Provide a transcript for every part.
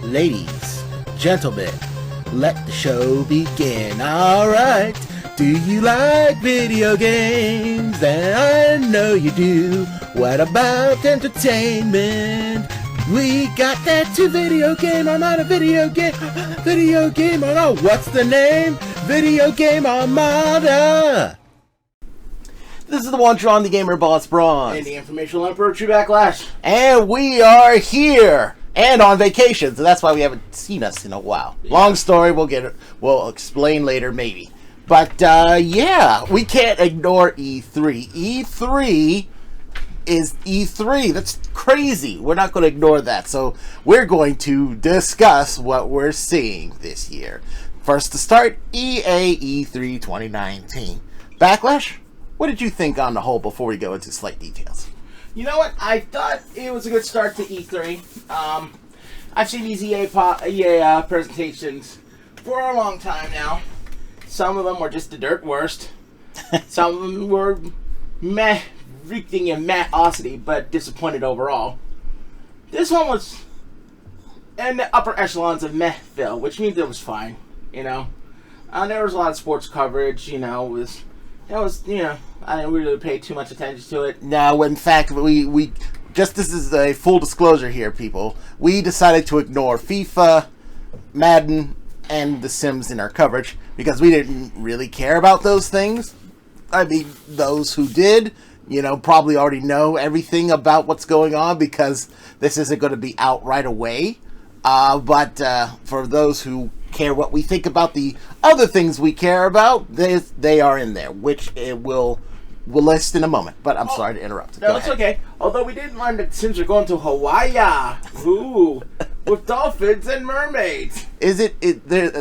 Ladies, gentlemen, let the show begin. Alright, do you like video games? And I know you do. What about entertainment? We got that too. Video game Armada, video game Armada. What's the name? Video game Armada. This is the one Tron, the Gamer Boss Bronze. And the Informational Emperor, True Backlash. And we are here and on vacation, so that's why we haven't seen us in a while. Yeah. Long story, we'll explain later maybe. But yeah, we can't ignore E3. E3 is E3. That's crazy. We're not going to ignore that. So we're going to discuss what we're seeing this year. First to start, EA E3 2019. Backlash? What did you think on the whole before we go into slight details? You know what? I thought it was a good start to E3. I've seen these EA presentations for a long time now. Some of them were just the dirt worst. Some of them were meh, reeking in meh-osity, but disappointed overall. This one was in the upper echelons of meh-ville, which means it was fine, you know. There was a lot of sports coverage, you know, I didn't really pay too much attention to it. No, in fact, we just, this is a full disclosure here, people. We decided to ignore FIFA, Madden, and The Sims in our coverage because we didn't really care about those things. I mean, those who did, you know, probably already know everything about what's going on because this isn't going to be out right away. But for those who care what we think about the other things we care about, they are in there, which we'll list in a moment. But I'm sorry to interrupt. No, it's okay. Although we didn't learn that Sims are going to Hawaii, with dolphins and mermaids. Is it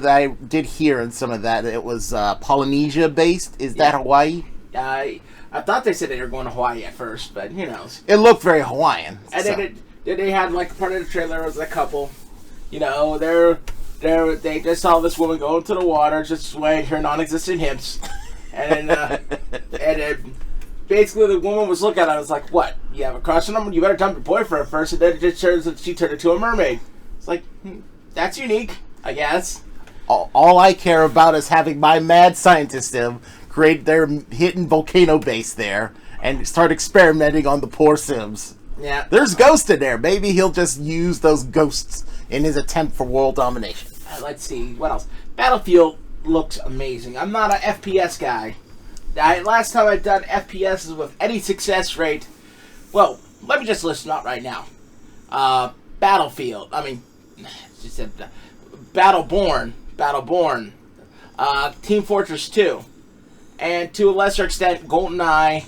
I did hear in some of that it was Polynesia based. Is that Hawaii? I thought they said they were going to Hawaii at first, but who knows? It looked very Hawaiian. And then they had, like, part of the trailer was a couple. You know, they just saw this woman go into the water, just swaying her non-existent hips, and then basically the woman was looking at her. I was like, "What? You have a crush on him? You better dump your boyfriend first." And then it just turns that she turned into a mermaid. It's like, that's unique, I guess. All I care about is having my mad scientist create their hidden volcano base there and start experimenting on the poor Sims. Yeah, there's ghosts in there. Maybe he'll just use those ghosts in his attempt for world domination. Let's see, what else? Battlefield looks amazing. I'm not an FPS guy. Last time I've done FPSs with any success rate, well, let me just list them out right now. Battlefield, she said Battleborn, Team Fortress 2, and to a lesser extent, GoldenEye,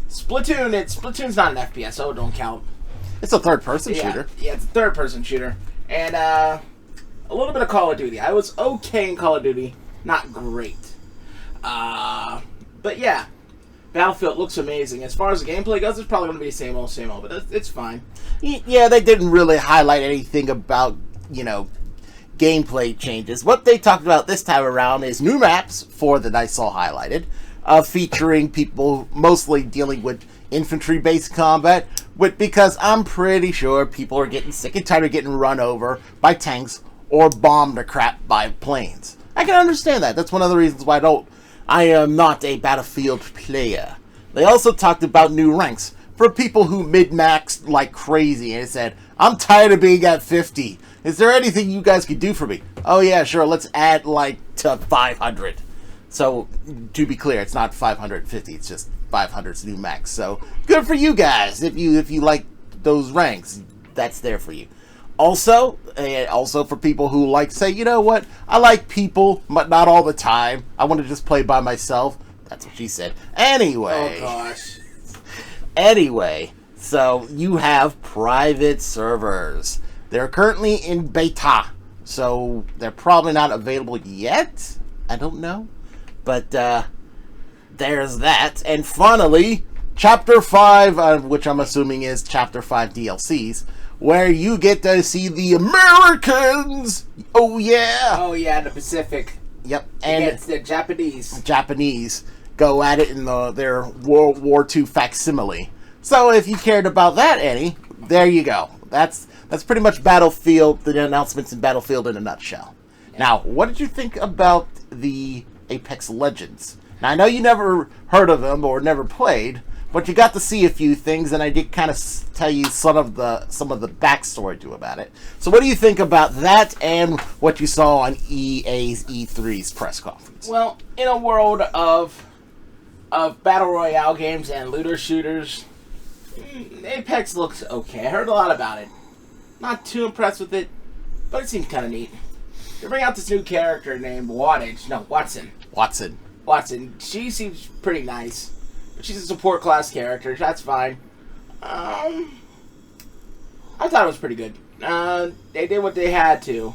Splatoon. Splatoon's not an FPS, so it don't count. It's a third-person shooter. Yeah, it's a third-person shooter. And a little bit of Call of Duty. I was okay in Call of Duty. Not great. But yeah, Battlefield looks amazing. As far as the gameplay goes, it's probably going to be the same old, but it's fine. Yeah, they didn't really highlight anything about, you know, gameplay changes. What they talked about this time around is new maps, four that I saw highlighted, featuring people mostly dealing with infantry-based combat, because I'm pretty sure people are getting sick and tired of getting run over by tanks or bombed to crap by planes. I can understand that. That's one of the reasons why I am not a Battlefield player. They also talked about new ranks for people who mid-maxed like crazy and said, I'm tired of being at 50. Is there anything you guys could do for me? Oh yeah, sure, let's add to 500. So, to be clear, it's not 550, it's just 500's new max. So, good for you guys. If you like those ranks, that's there for you. Also for people who say, you know what, I like people, but not all the time. I want to just play by myself. That's what she said. Anyway. Oh, gosh. Anyway, so you have private servers. They're currently in beta, so they're probably not available yet. I don't know. But there's that. And finally, Chapter 5, which I'm assuming is Chapter 5 DLCs, where you get to see the Americans. Oh, yeah. Oh, yeah, the Pacific. Yep. And it's the Japanese go at it in their World War II facsimile. So if you cared about that, Eddie, there you go. That's That's pretty much Battlefield, the announcements in Battlefield in a nutshell. Yeah. Now, what did you think about the Apex Legends? Now, I know you never heard of them or never played, but you got to see a few things, and I did kind of tell you some of the backstory to about it. So what do you think about that and what you saw on EA's E3's press conference? Well, in a world of Battle Royale games and looter shooters, Apex looks okay. I heard a lot about it. Not too impressed with it, but it seems kind of neat. They bring out this new character named Watson. Watson. She seems pretty nice. But she's a support class character. That's fine. I thought it was pretty good. They did what they had to.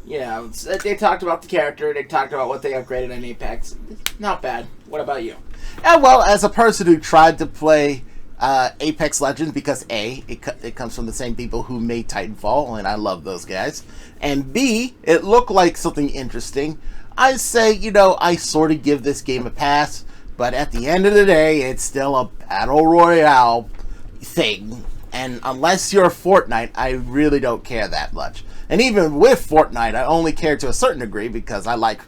You know, they talked about the character. They talked about what they upgraded on Apex. Not bad. What about you? Well, as a person who tried to play Apex Legends, because A, it comes from the same people who made Titanfall, and I love those guys, and B, it looked like something interesting, I say, I sort of give this game a pass, but at the end of the day, it's still a Battle Royale thing, and unless you're Fortnite, I really don't care that much. And even with Fortnite, I only care to a certain degree, because I like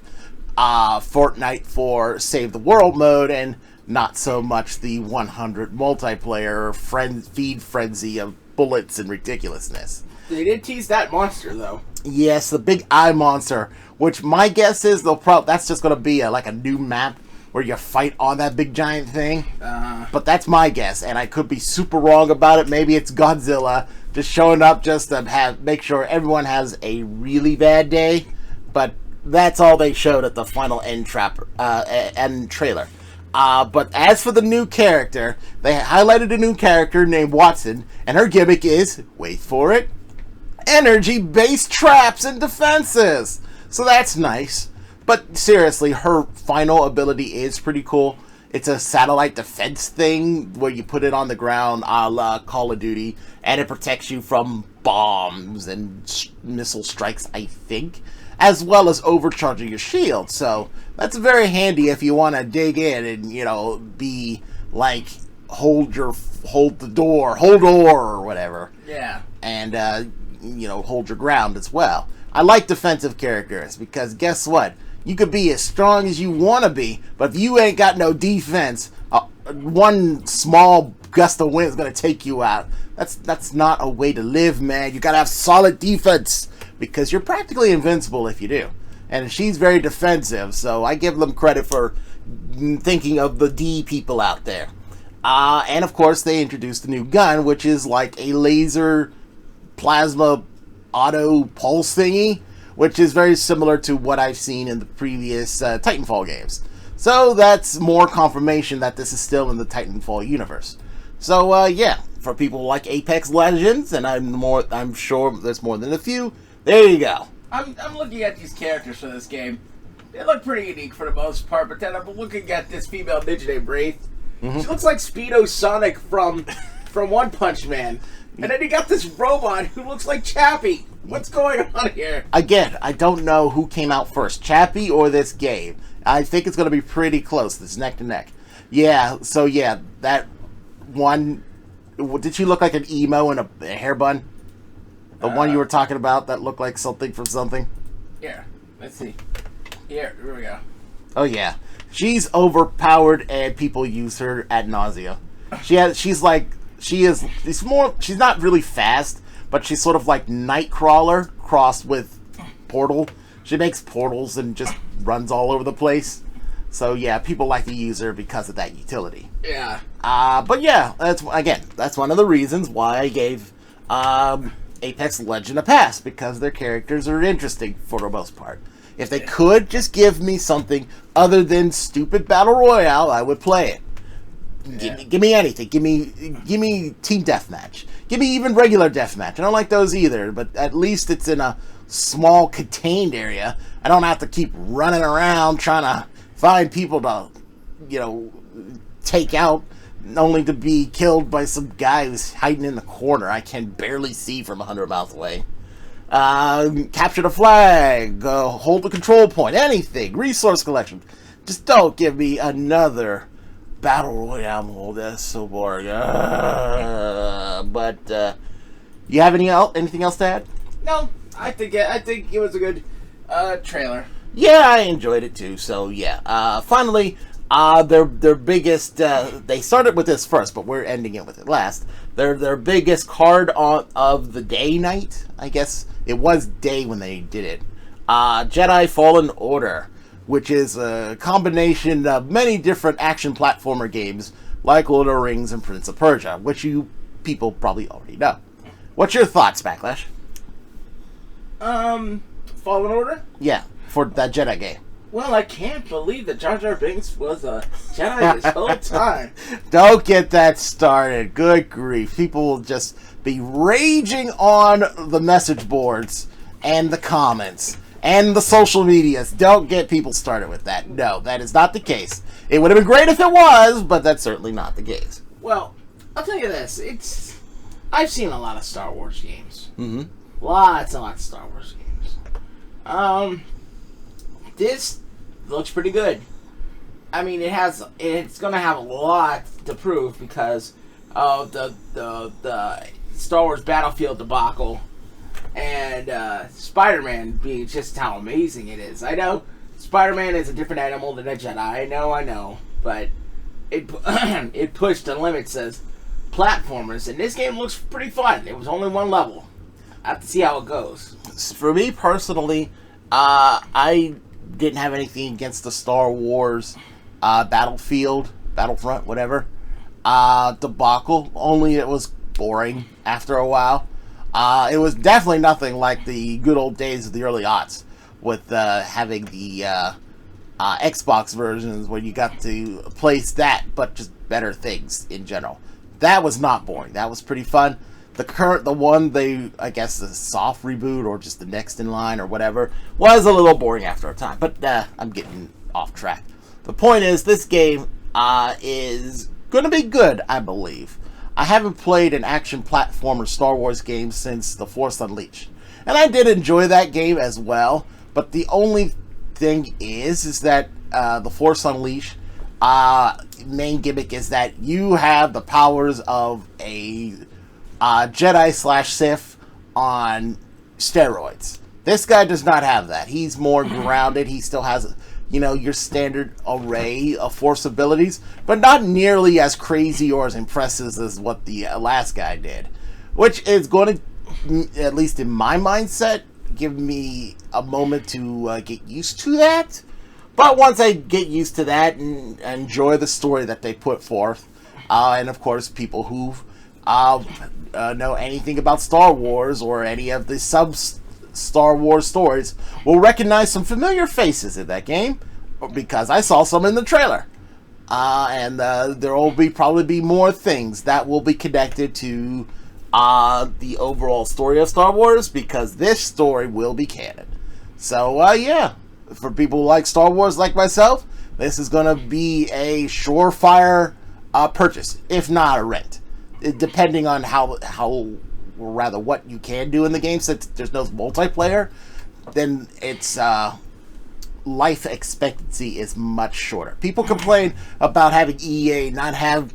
Fortnite for Save the World mode, and not so much the 100 multiplayer feed frenzy of bullets and ridiculousness. They did tease that monster, though. Yes, the big eye monster, which my guess is that's just going to be like a new map where you fight on that big giant thing. But that's my guess, and I could be super wrong about it. Maybe it's Godzilla just showing up just to make sure everyone has a really bad day. But that's all they showed at the final end trailer. But as for the new character, they highlighted a new character named Watson, and her gimmick is, wait for it, energy-based traps and defenses. So that's nice. But seriously, her final ability is pretty cool. It's a satellite defense thing where you put it on the ground a la Call of Duty, and it protects you from bombs and missile strikes, I think, as well as overcharging your shield. So that's very handy if you want to dig in and, be like, hold the door, or whatever. Yeah. And, hold your ground as well. I like defensive characters because guess what? You could be as strong as you want to be, but if you ain't got no defense, one small gust of wind is going to take you out. That's not a way to live, man. You got to have solid defense because you're practically invincible if you do. And she's very defensive, so I give them credit for thinking of the D people out there. And of course, they introduced the new gun, which is like a laser plasma auto pulse thingy, which is very similar to what I've seen in the previous Titanfall games. So that's more confirmation that this is still in the Titanfall universe. So yeah, for people like Apex Legends, and I'm sure there's more than a few, there you go. I'm looking at these characters for this game. They look pretty unique for the most part, but then I'm looking at this female ninja named Wraith. Mm-hmm. She looks like Speedo Sonic from One Punch Man. And then you got this robot who looks like Chappie. What's going on here? Again, I don't know who came out first, Chappie or this game. I think it's going to be pretty close. It's neck to neck. Yeah, so yeah, that one... Did she look like an emo in a hair bun? The one you were talking about that looked like something from something? Here, let's see. Here we go. Oh yeah. She's overpowered and people use her ad nausea. She's not really fast, but she's sort of like Nightcrawler crossed with Portal. She makes portals and just runs all over the place. So yeah, people like to use her because of that utility. Yeah. But yeah, that's one of the reasons why I gave Apex Legend a pass, because their characters are interesting for the most part. If they could just give me something other than stupid Battle Royale, I would play it. Yeah. Give me anything. Give me Team Deathmatch. Give me even regular Deathmatch. I don't like those either, but at least it's in a small, contained area. I don't have to keep running around trying to find people to, take out, only to be killed by some guy who's hiding in the corner I can barely see from 100 miles away. Capture the flag, hold the control point, anything, resource collection. Just don't give me another Battle Royale mode. That's so boring. But You have anything else to add? No, I think it was a good trailer. Yeah, I enjoyed it too. So yeah, finally, their biggest. They started with this first, but we're ending it with it last. Their biggest card of the day night. I guess it was day when they did it. Jedi Fallen Order, which is a combination of many different action platformer games like Lord of the Rings and Prince of Persia, which you people probably already know. What's your thoughts, Backlash? Fallen Order? Yeah, for that Jedi game. Well, I can't believe that Jar Jar Binks was a Jedi this whole time. Don't get that started. Good grief. People will just be raging on the message boards and the comments and the social medias. Don't get people started with that. No, that is not the case. It would have been great if it was, but that's certainly not the case. Well, I'll tell you this. I've seen a lot of Star Wars games. Mm-hmm. Lots and lots of Star Wars games. This looks pretty good. I mean, it's going to have a lot to prove because of the Star Wars Battlefield debacle and Spider-Man being just how amazing it is. I know Spider-Man is a different animal than a Jedi. I know, but it pushed the limits as platformers, and this game looks pretty fun. It was only one level. I have to see how it goes. For me personally, I didn't have anything against the Star Wars Battlefront, whatever, debacle. Only it was boring after a while. It was definitely nothing like the good old days of the early aughts with having the Xbox versions where you got to place that, but just better things in general. That was not boring. That was pretty fun. The one I guess the soft reboot or just the next in line or whatever, was a little boring after a time. But I'm getting off track. The point is, this game is going to be good, I believe. I haven't played an action platformer Star Wars game since The Force Unleashed. And I did enjoy that game as well. But the only thing is that The Force Unleashed, main gimmick is that you have the powers of a Jedi / Sith on steroids. This guy does not have that. He's more grounded. He still has, your standard array of Force abilities, but not nearly as crazy or as impressive as what the last guy did. Which is going to, at least in my mindset, give me a moment to get used to that. But once I get used to that and enjoy the story that they put forth, and of course people who know anything about Star Wars or any of the sub-Star Wars stories will recognize some familiar faces in that game, because I saw some in the trailer. And there will probably be more things that will be connected to the overall story of Star Wars, because this story will be canon. So, yeah, for people who like Star Wars like myself, this is going to be a surefire purchase, if not a rent. Depending on how or rather what you can do in the game, since there's no multiplayer, then its life expectancy is much shorter. People complain about having EA not have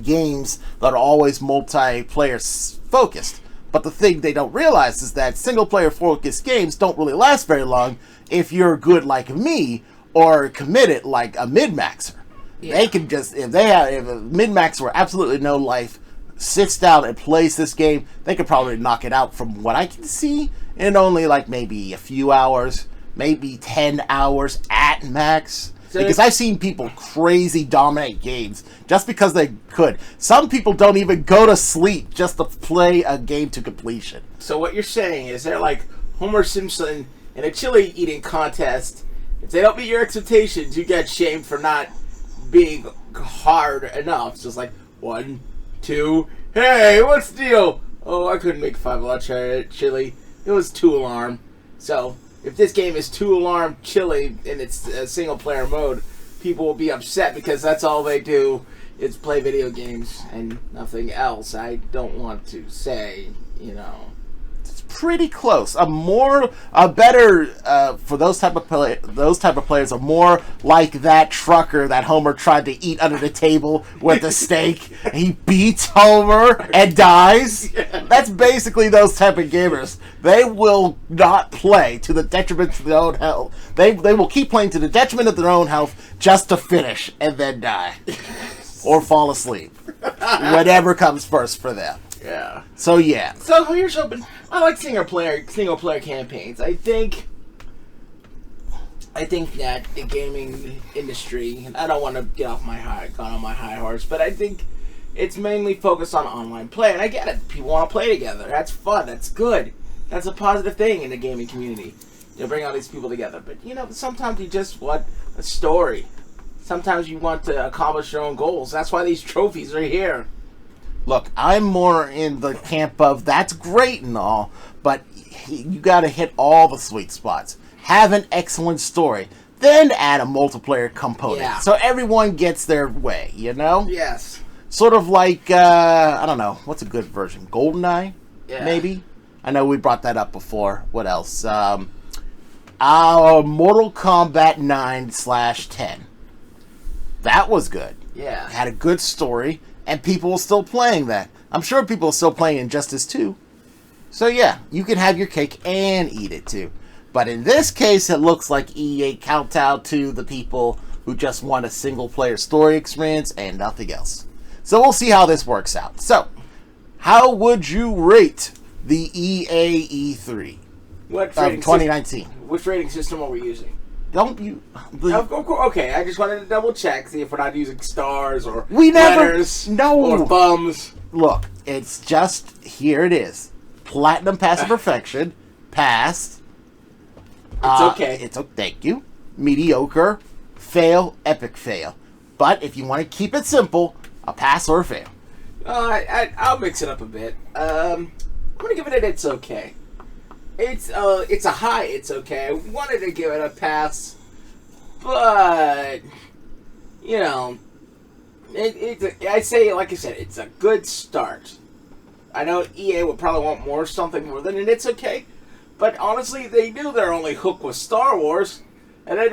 games that are always multiplayer focused, but the thing they don't realize is that single player focused games don't really last very long if you're good like me or committed like a mid-maxer. Yeah. They can just, if a mid-max were absolutely no life, sits down and plays this game, they could probably knock it out from what I can see in only like maybe a few hours, maybe 10 hours at max. So because I've seen people crazy dominate games just because they could. Some people don't even go to sleep just to play a game to completion. So what you're saying is they're like Homer Simpson in a chili eating contest. If they don't meet your expectations, you get shamed for not being hard enough. It's just like 1, 2, hey, what's the deal? Oh, I couldn't make 5 large chili. It was 2 alarm. So if this game is 2 alarm chili in its single player mode, people will be upset because that's all they do is play video games and nothing else. I don't want to say, pretty close. A better for those type of players are more like that trucker that Homer tried to eat under the table with the steak. He beats Homer and dies. Yeah. That's basically those type of gamers. They will not play to the detriment of their own health. They will keep playing to the detriment of their own health just to finish and then die or fall asleep. Whatever comes first for them. Yeah. So yeah. So here's hoping. I like single player campaigns. I think that the gaming industry, and I don't want to get on my high horse, but I think it's mainly focused on online play, and I get it. People want to play together. That's fun. That's good. That's a positive thing in the gaming community. Bring all these people together. But sometimes you just want a story. Sometimes you want to accomplish your own goals. That's why these trophies are here. Look, I'm more in the camp of that's great and all, but you got to hit all the sweet spots. Have an excellent story, then add a multiplayer component, Yeah. so everyone gets their way. Yes. Sort of like I don't know, what's a good version? GoldenEye, Yeah. maybe. I know we brought that up before. What else? Mortal Kombat 9/10. That was good. Yeah. Had a good story. And people are still playing that. I'm sure people are still playing Injustice 2. So yeah, you can have your cake and eat it too. But in this case, it looks like EA kowtowed to the people who just want a single-player story experience and nothing else. So we'll see how this works out. So, how would you rate the EA E3 What of rating 2019? Which rating system are we using? Don't you... Okay, I just wanted to double check, see if we're not using stars or We never- letters no. or thumbs. Look, it's just... Here it is. Platinum Pass of Perfection. Pass. It's okay. Thank you. Mediocre. Fail. Epic fail. But if you want to keep it simple, a pass or a fail. I'll mix it up a bit. I'm gonna give it an it's okay. It's a high it's okay. I wanted to give it a pass, but I say, like I said, it's a good start. I know EA would probably want something more than an it's okay, but honestly, they knew their only hook was Star Wars, and then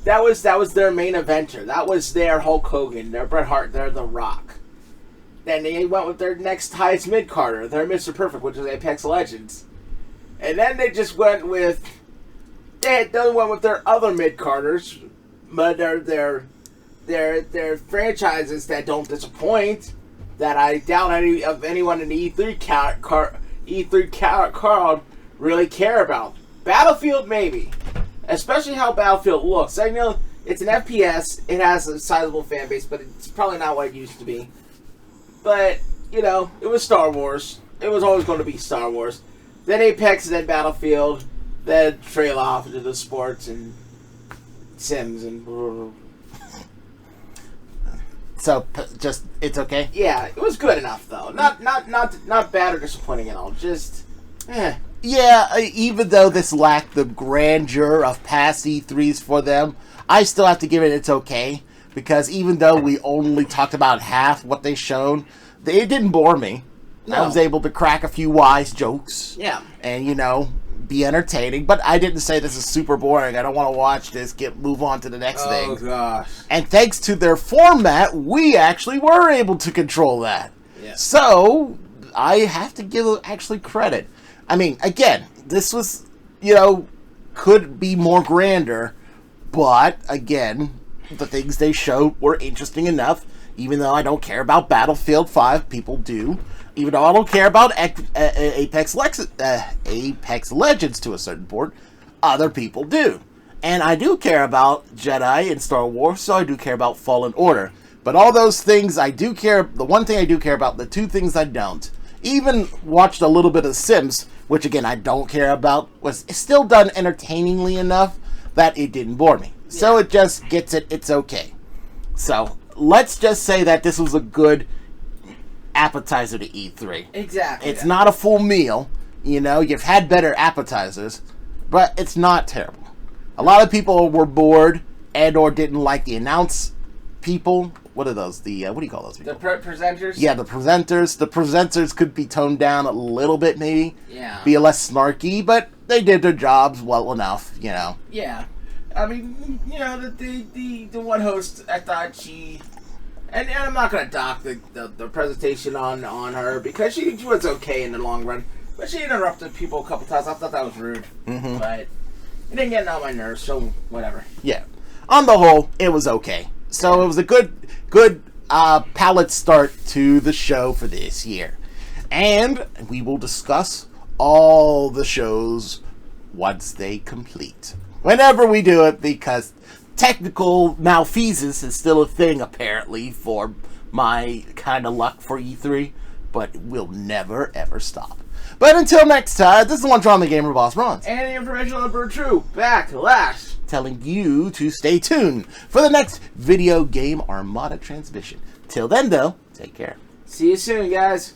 that was their main eventer. That was their Hulk Hogan, their Bret Hart, their The Rock. Then they went with their next highest mid-carder, their Mr. Perfect, which was Apex Legends. And then they just went with their other mid-carders, but they're franchises that don't disappoint, that I doubt anyone in the E3 crowd really care about. Battlefield, maybe. Especially how Battlefield looks. I know it's an FPS, it has a sizable fan base, but it's probably not what it used to be. But, it was Star Wars. It was always going to be Star Wars. Then Apex, then Battlefield, then trail off into the sports and Sims and... So, just, it's okay? Yeah, it was good enough, though. Not bad or disappointing at all. Just, Yeah, even though this lacked the grandeur of past E3s for them, I still have to give it it's okay. Because even though we only talked about half what they shown, it didn't bore me. No. I was able to crack a few wise jokes. Yeah. And, be entertaining. But I didn't say this is super boring. I don't want to watch this. Move on to the next thing. Oh, gosh. And thanks to their format, we actually were able to control that. Yeah. So, I have to give actually credit. I mean, again, this was, could be more grander. But, again, the things they showed were interesting enough. Even though I don't care about Battlefield 5, people do. Even though I don't care about Apex Legends to a certain point, other people do. And I do care about Jedi and Star Wars, so I do care about Fallen Order. But all those things I do care, the one thing I do care about, the two things I don't. Even watched a little bit of Sims, which again I don't care about, was still done entertainingly enough that it didn't bore me. Yeah. So it just gets it, it's okay. So let's just say that this was a good appetizer to E3. Exactly. It's not a full meal. You've had better appetizers, but it's not terrible. A lot of people were bored and or didn't like the announce people, what are those? The what do you call those people? The presenters? Yeah, the presenters. The presenters could be toned down a little bit, maybe. Yeah. Be less snarky, but they did their jobs well enough, you know. Yeah. I mean, you know, the one host, I thought she... And I'm not going to dock the presentation on her, because she was okay in the long run. But she interrupted people a couple times. I thought that was rude. Mm-hmm. But it didn't get on my nerves, so whatever. Yeah. On the whole, it was okay. So it was a good palette start to the show for this year. And we will discuss all the shows once they complete. Whenever we do it, because technical malfeasance is still a thing, apparently, for my kind of luck for E3. But we'll never, ever stop. But until next time, this is the one Tron the Gamer Boss Bronze. And the information on Bird True, backlash. Telling you to stay tuned for the next Video Game Armada transmission. Till then, though, take care. See you soon, guys.